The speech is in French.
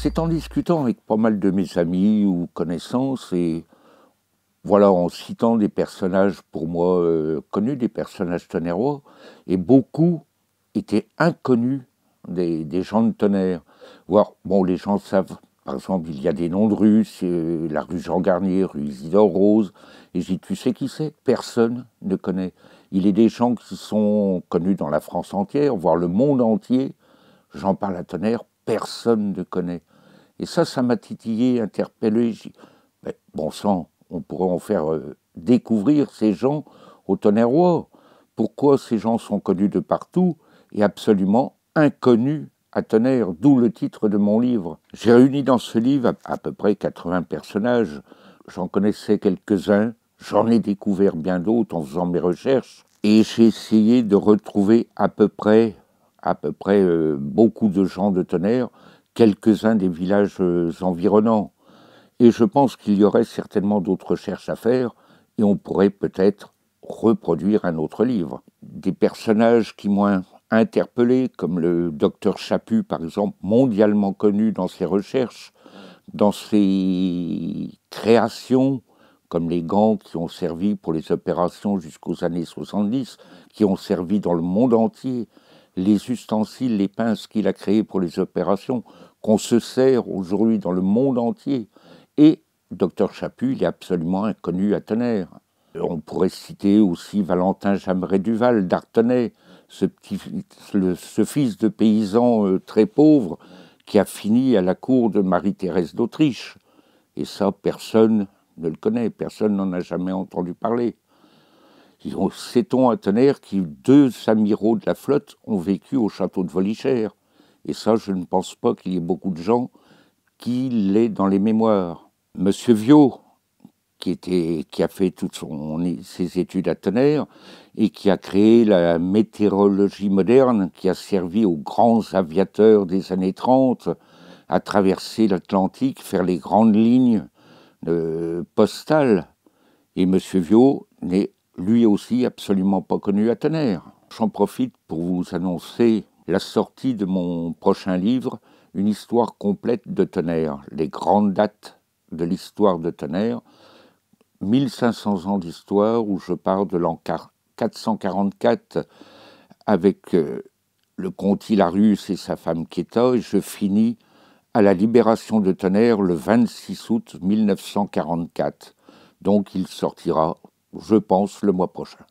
C'est en discutant avec pas mal de mes amis ou connaissances et voilà, en citant des personnages pour moi connus, des personnages tonnerrois, et beaucoup étaient inconnus des gens de Tonnerre. Voire, bon, les gens savent, par exemple, il y a des noms de rues, c'est la rue Jean Garnier, rue Isidore Rose, et j'ai dit, tu sais qui c'est? Personne ne connaît. Il est des gens qui sont connus dans la France entière, voire le monde entier. J'en parle à Tonnerre, personne ne connaît. Et ça m'a titillé, interpellé. Mais bon sang, on pourrait en faire découvrir ces gens au Tonnerrois. Pourquoi ces gens sont connus de partout et absolument inconnus à Tonnerre, d'où le titre de mon livre. J'ai réuni dans ce livre à peu près 80 personnages. J'en connaissais quelques-uns, j'en ai découvert bien d'autres en faisant mes recherches. Et j'ai essayé de retrouver à peu près beaucoup de gens de Tonnerre, quelques-uns des villages environnants. Et je pense qu'il y aurait certainement d'autres recherches à faire et on pourrait peut-être reproduire un autre livre. Des personnages qui m'ont interpellé, comme le docteur Chaput, par exemple, mondialement connu dans ses recherches, dans ses créations, comme les gants qui ont servi pour les opérations jusqu'aux années 70, qui ont servi dans le monde entier, les ustensiles, les pinces qu'il a créés pour les opérations, qu'on se sert aujourd'hui dans le monde entier. Et Dr Chaput, il est absolument inconnu à Tonnerre. On pourrait citer aussi Valentin Jammeret-Duval d'Artenay, ce fils de paysan très pauvre qui a fini à la cour de Marie-Thérèse d'Autriche. Et ça, personne ne le connaît, personne n'en a jamais entendu parler. Sait-on à Tonnerre que deux amiraux de la flotte ont vécu au château de Volichère. Et ça, je ne pense pas qu'il y ait beaucoup de gens qui l'aient dans les mémoires. Monsieur Viau, qui a fait toutes ses études à Tonnerre et qui a créé la météorologie moderne, qui a servi aux grands aviateurs des années 30 à traverser l'Atlantique, faire les grandes lignes postales. Et Monsieur Viau n'est lui aussi absolument pas connu à Tonnerre. J'en profite pour vous annoncer la sortie de mon prochain livre, une histoire complète de Tonnerre, les grandes dates de l'histoire de Tonnerre, 1500 ans d'histoire où je pars de l'an 444 avec le comte Hilarius et sa femme Quéta, et je finis à la libération de Tonnerre le 26 août 1944. Donc il sortira, je pense, le mois prochain.